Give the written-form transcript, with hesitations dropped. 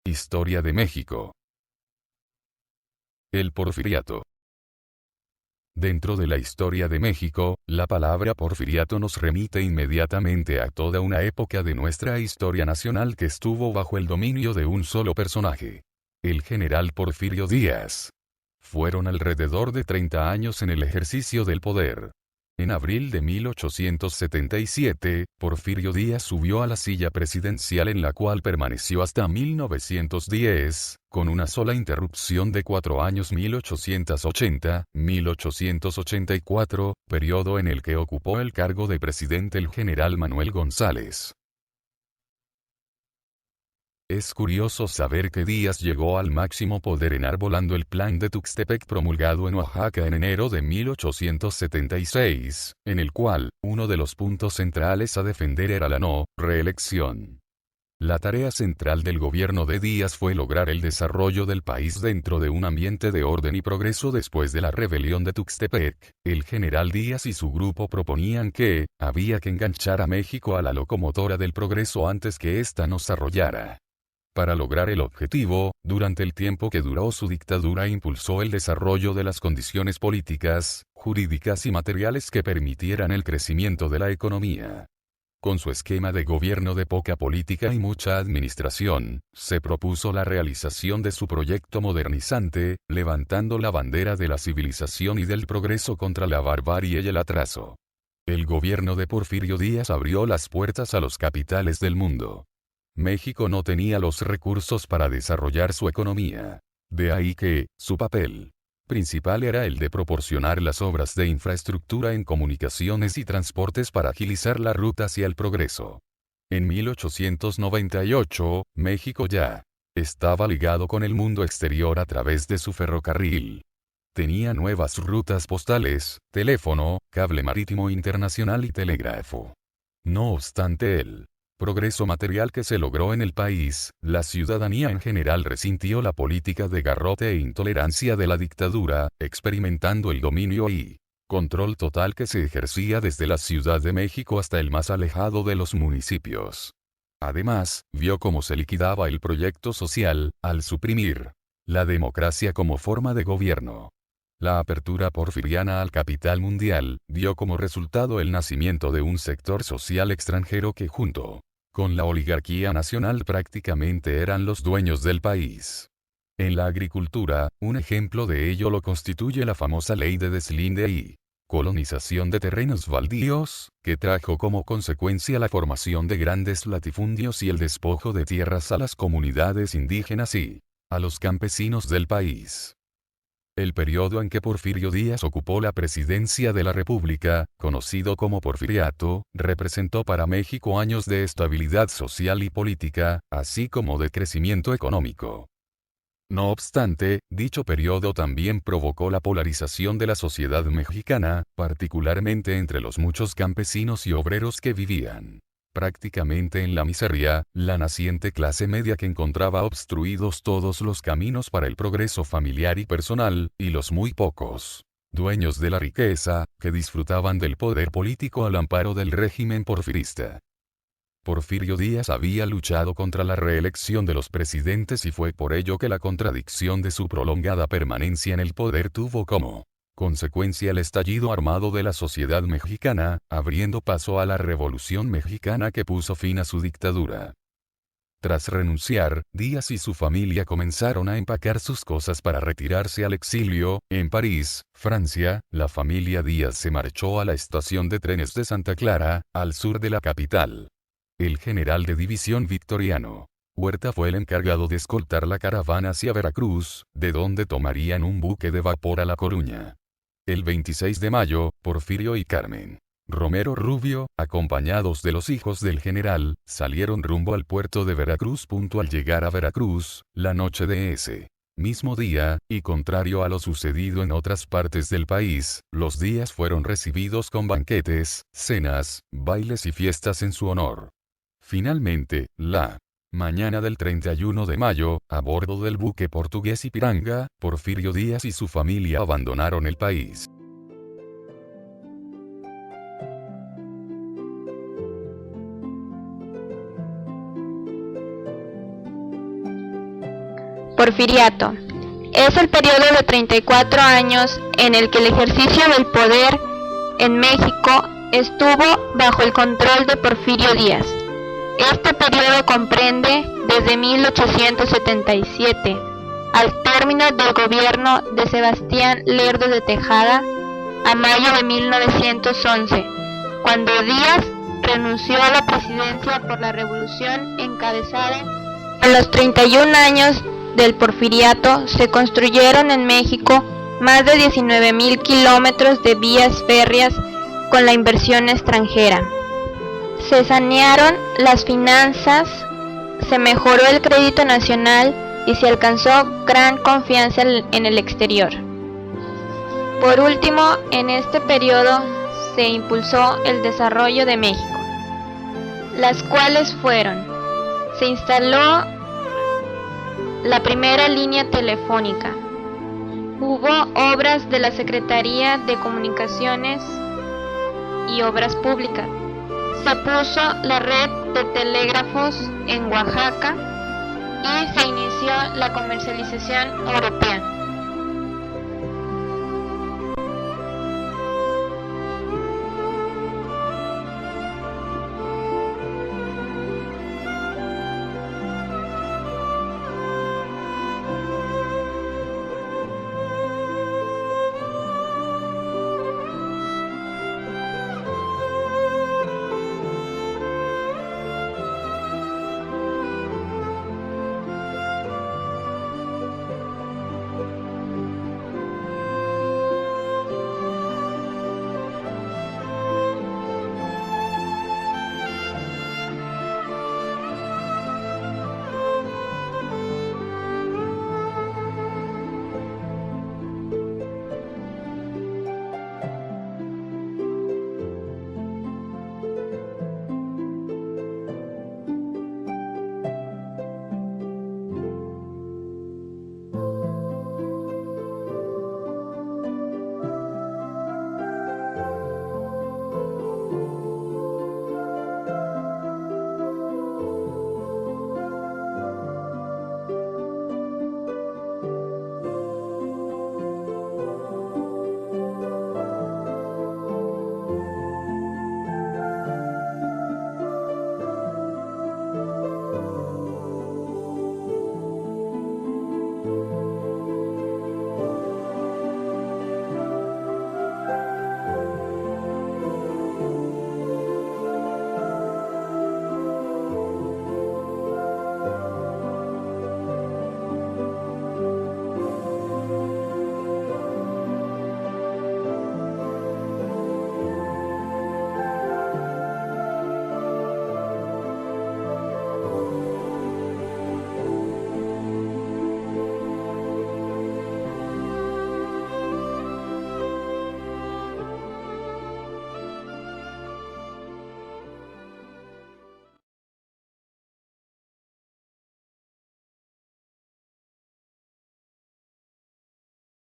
Historia de México. El Porfiriato. Dentro de la historia de México, la palabra porfiriato nos remite inmediatamente a toda una época de nuestra historia nacional que estuvo bajo el dominio de un solo personaje: el general Porfirio Díaz. Fueron alrededor de 30 años en el ejercicio del poder. En abril de 1877, Porfirio Díaz subió a la silla presidencial, en la cual permaneció hasta 1910, con una sola interrupción de 4 años, 1880-1884, periodo en el que ocupó el cargo de presidente el general Manuel González. Es curioso saber que Díaz llegó al máximo poder enarbolando el Plan de Tuxtepec promulgado en Oaxaca en enero de 1876, en el cual, uno de los puntos centrales a defender era la no reelección. La tarea central del gobierno de Díaz fue lograr el desarrollo del país dentro de un ambiente de orden y progreso. Después de la rebelión de Tuxtepec, el general Díaz y su grupo proponían que había que enganchar a México a la locomotora del progreso antes que ésta nos arrollara. Para lograr el objetivo, durante el tiempo que duró su dictadura impulsó el desarrollo de las condiciones políticas, jurídicas y materiales que permitieran el crecimiento de la economía. Con su esquema de gobierno de poca política y mucha administración, se propuso la realización de su proyecto modernizante, levantando la bandera de la civilización y del progreso contra la barbarie y el atraso. El gobierno de Porfirio Díaz abrió las puertas a los capitales del mundo. México no tenía los recursos para desarrollar su economía. De ahí que, su papel principal era el de proporcionar las obras de infraestructura en comunicaciones y transportes para agilizar la ruta hacia el progreso. En 1898, México ya estaba ligado con el mundo exterior a través de su ferrocarril. Tenía nuevas rutas postales, teléfono, cable marítimo internacional y telégrafo. No obstante el progreso material que se logró en el país, la ciudadanía en general resintió la política de garrote e intolerancia de la dictadura, experimentando el dominio y control total que se ejercía desde la Ciudad de México hasta el más alejado de los municipios. Además, vio cómo se liquidaba el proyecto social, al suprimir la democracia como forma de gobierno. La apertura porfiriana al capital mundial dio como resultado el nacimiento de un sector social extranjero que, junto con la oligarquía nacional, prácticamente eran los dueños del país. En la agricultura, un ejemplo de ello lo constituye la famosa ley de deslinde y colonización de terrenos baldíos, que trajo como consecuencia la formación de grandes latifundios y el despojo de tierras a las comunidades indígenas y a los campesinos del país. El periodo en que Porfirio Díaz ocupó la presidencia de la República, conocido como Porfiriato, representó para México años de estabilidad social y política, así como de crecimiento económico. No obstante, dicho periodo también provocó la polarización de la sociedad mexicana, particularmente entre los muchos campesinos y obreros que vivían prácticamente en la miseria, la naciente clase media que encontraba obstruidos todos los caminos para el progreso familiar y personal, y los muy pocos dueños de la riqueza, que disfrutaban del poder político al amparo del régimen porfirista. Porfirio Díaz había luchado contra la reelección de los presidentes y fue por ello que la contradicción de su prolongada permanencia en el poder tuvo como consecuencia el estallido armado de la sociedad mexicana, abriendo paso a la Revolución Mexicana que puso fin a su dictadura. Tras renunciar, Díaz y su familia comenzaron a empacar sus cosas para retirarse al exilio. En París, Francia, la familia Díaz se marchó a la estación de trenes de Santa Clara, al sur de la capital. El general de división Victoriano Huerta fue el encargado de escoltar la caravana hacia Veracruz, de donde tomarían un buque de vapor a La Coruña. El 26 de mayo, Porfirio y Carmen Romero Rubio, acompañados de los hijos del general, salieron rumbo al puerto de Veracruz. Al llegar a Veracruz, la noche de ese mismo día, y contrario a lo sucedido en otras partes del país, los días fueron recibidos con banquetes, cenas, bailes y fiestas en su honor. Finalmente, la mañana del 31 de mayo, a bordo del buque portugués Ipiranga, Porfirio Díaz y su familia abandonaron el país. Porfiriato. Es el periodo de 34 años en el que el ejercicio del poder en México estuvo bajo el control de Porfirio Díaz. Este periodo comprende desde 1877, al término del gobierno de Sebastián Lerdo de Tejada, a mayo de 1911, cuando Díaz renunció a la presidencia por la revolución encabezada. En los 31 años del Porfiriato se construyeron en México más de 19,000 kilómetros de vías férreas con la inversión extranjera. Se sanearon las finanzas, se mejoró el crédito nacional y se alcanzó gran confianza en el exterior. Por último, en este periodo se impulsó el desarrollo de México, las cuales fueron: se instaló la primera línea telefónica, hubo obras de la Secretaría de Comunicaciones y Obras Públicas, se puso la red de telégrafos en Oaxaca y se inició la comercialización europea.